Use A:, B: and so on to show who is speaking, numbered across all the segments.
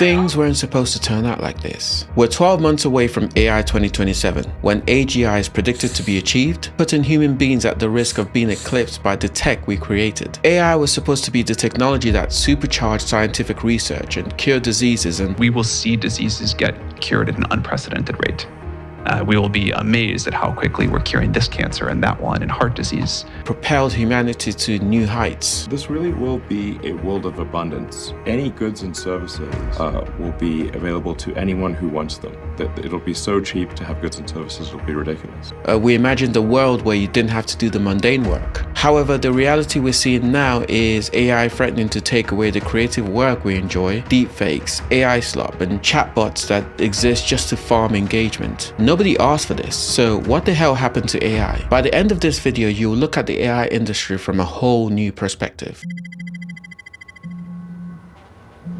A: Things weren't supposed to turn out like this. We're 12 months away from AI 2027, when AGI is predicted to be achieved, putting human beings at the risk of being eclipsed by the tech we created. AI was supposed to be the technology that supercharged scientific research and cured diseases, and
B: we will see diseases get cured at an unprecedented rate. We will be amazed at how quickly we're curing this cancer and that one and heart disease.
A: Propelled humanity to new heights.
C: This really will be a world of abundance. Any goods and services will be available to anyone who wants them. It'll be so cheap to have goods and services, it'll be ridiculous.
A: We imagined a world where you didn't have to do the mundane work. However, the reality we're seeing now is AI threatening to take away the creative work we enjoy, deepfakes, AI slop, and chatbots that exist just to farm engagement. Nobody asked for this, so what the hell happened to AI? By the end of this video, you'll look at the AI industry from a whole new perspective.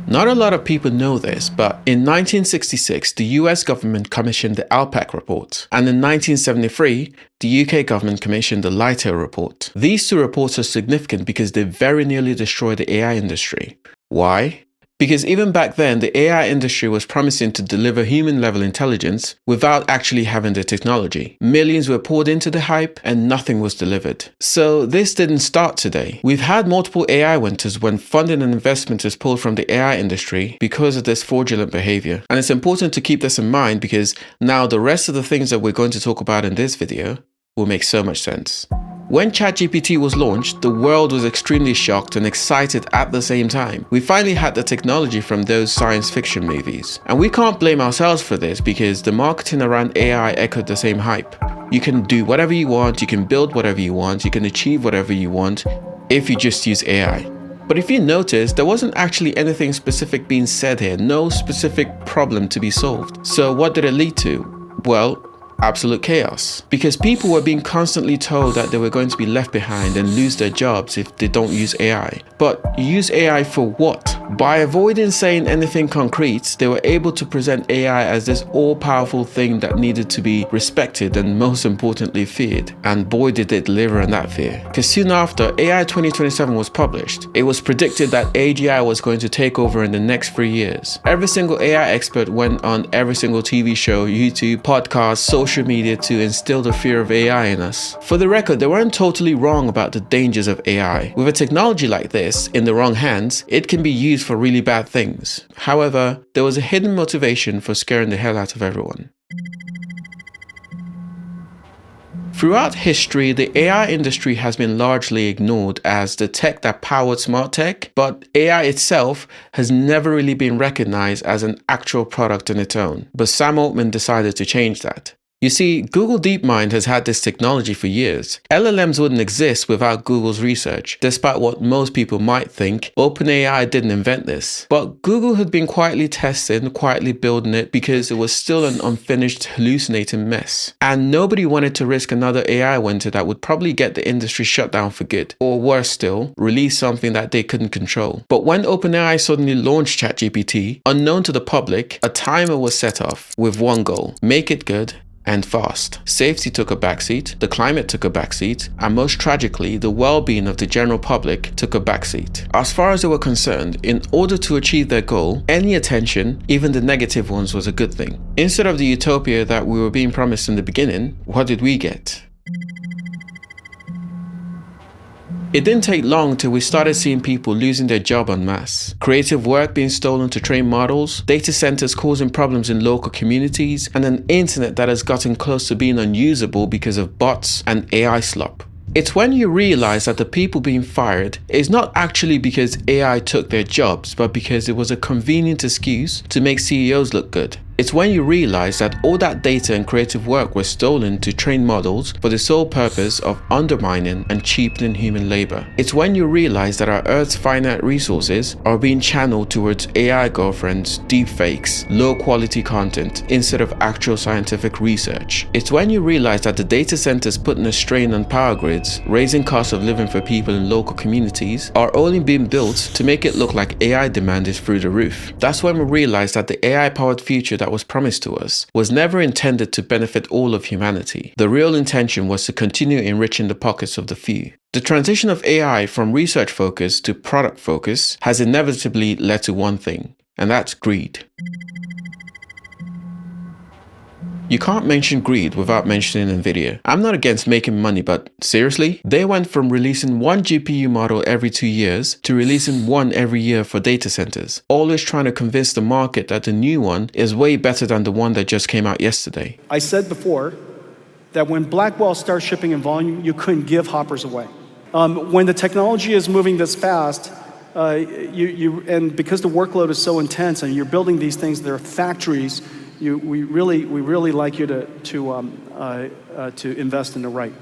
A: Not a lot of people know this, but in 1966, the US government commissioned the ALPAC report, and in 1973, the UK government commissioned the Lightail report. These two reports are significant because they very nearly destroyed the AI industry. Why? Because even back then, the AI industry was promising to deliver human-level intelligence without actually having the technology. Millions were poured into the hype and nothing was delivered. So this didn't start today. We've had multiple AI winters when funding and investment is pulled from the AI industry because of this fraudulent behavior. And it's important to keep this in mind because now the rest of the things that we're going to talk about in this video will make so much sense. When ChatGPT was launched, the world was extremely shocked and excited at the same time. We finally had the technology from those science fiction movies. And we can't blame ourselves for this because the marketing around AI echoed the same hype. You can do whatever you want, you can build whatever you want, you can achieve whatever you want if you just use AI. But if you notice, there wasn't actually anything specific being said here, no specific problem to be solved. So what did it lead to? Well, absolute chaos. Because people were being constantly told that they were going to be left behind and lose their jobs if they don't use AI. But use AI for what? By avoiding saying anything concrete, they were able to present AI as this all-powerful thing that needed to be respected and most importantly feared. And boy did they deliver on that fear. Because soon after AI 2027 was published, it was predicted that AGI was going to take over in the next 3 years. Every single AI expert went on every single TV show, YouTube, podcast, social media to instill the fear of AI in us. For the record, they weren't totally wrong about the dangers of AI. With a technology like this in the wrong hands, it can be used for really bad things. However, there was a hidden motivation for scaring the hell out of everyone. Throughout history, the AI industry has been largely ignored as the tech that powered smart tech, but AI itself has never really been recognized as an actual product in its own. But Sam Altman decided to change that. You see, Google DeepMind has had this technology for years. LLMs wouldn't exist without Google's research. Despite what most people might think, OpenAI didn't invent this. But Google had been quietly testing, quietly building it because it was still an unfinished, hallucinating mess. And nobody wanted to risk another AI winter that would probably get the industry shut down for good. Or worse still, release something that they couldn't control. But when OpenAI suddenly launched ChatGPT, unknown to the public, a timer was set off with one goal: make it good and fast. Safety took a backseat, the climate took a backseat, and most tragically, the well-being of the general public took a backseat. As far as they were concerned, in order to achieve their goal, any attention, even the negative ones, was a good thing. Instead of the utopia that we were being promised in the beginning, what did we get? It didn't take long till we started seeing people losing their job en masse, creative work being stolen to train models, data centers causing problems in local communities, and an internet that has gotten close to being unusable because of bots and AI slop. It's when you realize that the people being fired is not actually because AI took their jobs, but because it was a convenient excuse to make CEOs look good. It's when you realize that all that data and creative work were stolen to train models for the sole purpose of undermining and cheapening human labor. It's when you realize that our Earth's finite resources are being channeled towards AI girlfriends, deepfakes, low-quality content instead of actual scientific research. It's when you realize that the data centers putting a strain on power grids, raising costs of living for people in local communities, are only being built to make it look like AI demand is through the roof. That's when we realize that the AI-powered future that was promised to us was never intended to benefit all of humanity. The real intention was to continue enriching the pockets of the few. The transition of AI from research focus to product focus has inevitably led to one thing: and that's greed. You can't mention greed without mentioning Nvidia. I'm not against making money, but seriously? They went from releasing one GPU model every 2 years to releasing one every year for data centers, always trying to convince the market that the new one is way better than the one that just came out yesterday.
D: I said before that when Blackwell starts shipping in volume, you couldn't give Hoppers away. When the technology is moving this fast, and because the workload is so intense and you're building these things, they're factories, we really like you to invest in the right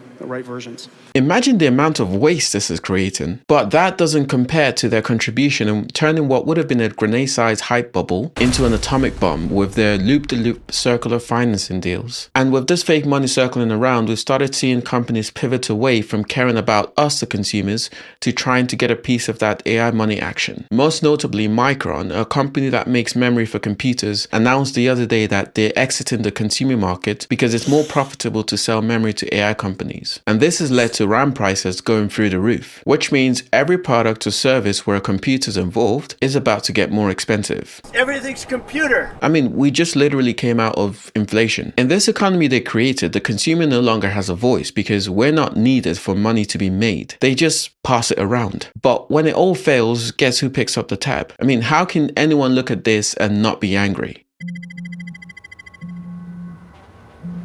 D: versions.
A: Imagine the amount of waste this is creating, but that doesn't compare to their contribution in turning what would have been a grenade-sized hype bubble into an atomic bomb with their loop-de-loop circular financing deals. And with this fake money circling around, we've started seeing companies pivot away from caring about us, the consumers, to trying to get a piece of that AI money action. Most notably, Micron, a company that makes memory for computers, announced the other day that they're exiting the consumer market because it's more profitable to sell memory to AI companies. And this has led to RAM prices going through the roof, which means every product or service where a computer's involved is about to get more expensive.
E: Everything's computer.
A: I mean, we just literally came out of inflation. In this economy they created, the consumer no longer has a voice because we're not needed for money to be made. They just pass it around. But when it all fails, guess who picks up the tab? I mean, how can anyone look at this and not be angry?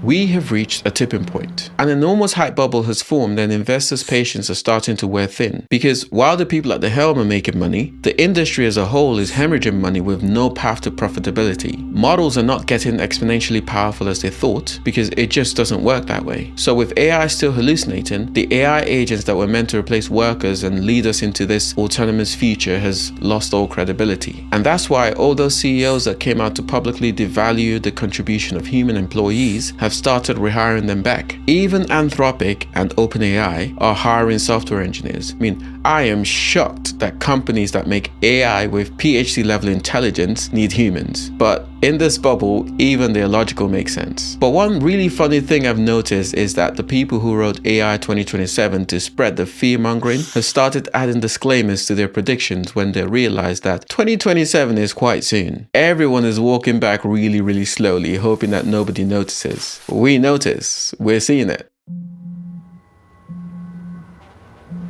A: We have reached a tipping point. An enormous hype bubble has formed and investors' patience are starting to wear thin. Because while the people at the helm are making money, the industry as a whole is hemorrhaging money with no path to profitability. Models are not getting exponentially powerful as they thought because it just doesn't work that way. So with AI still hallucinating, the AI agents that were meant to replace workers and lead us into this autonomous future has lost all credibility. And that's why all those CEOs that came out to publicly devalue the contribution of human employees have started rehiring them back. Even Anthropic and OpenAI are hiring software engineers. I mean, I am shocked that companies that make AI with PhD level intelligence need humans. But in this bubble, even the illogical makes sense. But one really funny thing I've noticed is that the people who wrote AI 2027 to spread the fear-mongering have started adding disclaimers to their predictions when they realize that 2027 is quite soon. Everyone is walking back really slowly, hoping that nobody notices. We notice. We're seeing it.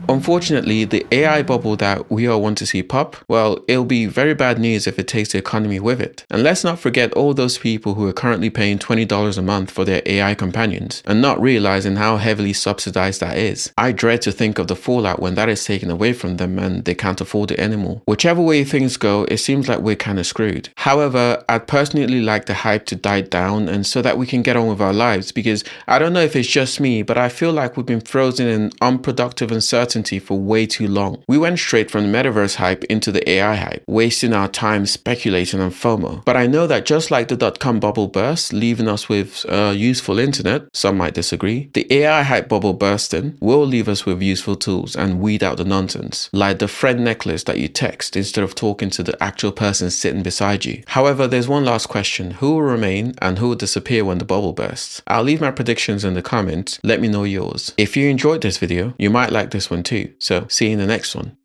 A: Unfortunately, the AI bubble that we all want to see pop, well, it'll be very bad news if it takes the economy with it. And let's not forget all those people who are currently paying $20 a month for their AI companions and not realizing how heavily subsidized that is. I dread to think of the fallout when that is taken away from them and they can't afford it anymore. Whichever way things go, it seems like we're kind of screwed. However, I'd personally like the hype to die down and so that we can get on with our lives, because I don't know if it's just me, but I feel like we've been frozen in unproductive uncertainty for way too long. We went straight from the metaverse hype into the AI hype, wasting our time speculating on FOMO. But I know that just like the .com bubble burst, leaving us with useful internet, some might disagree, the AI hype bubble bursting will leave us with useful tools and weed out the nonsense, like the friend necklace that you text instead of talking to the actual person sitting beside you. However, there's one last question: who will remain and who will disappear when the bubble bursts? I'll leave my predictions in the comments. Let me know yours. If you enjoyed this video, you might like this one too. So see you in the next one.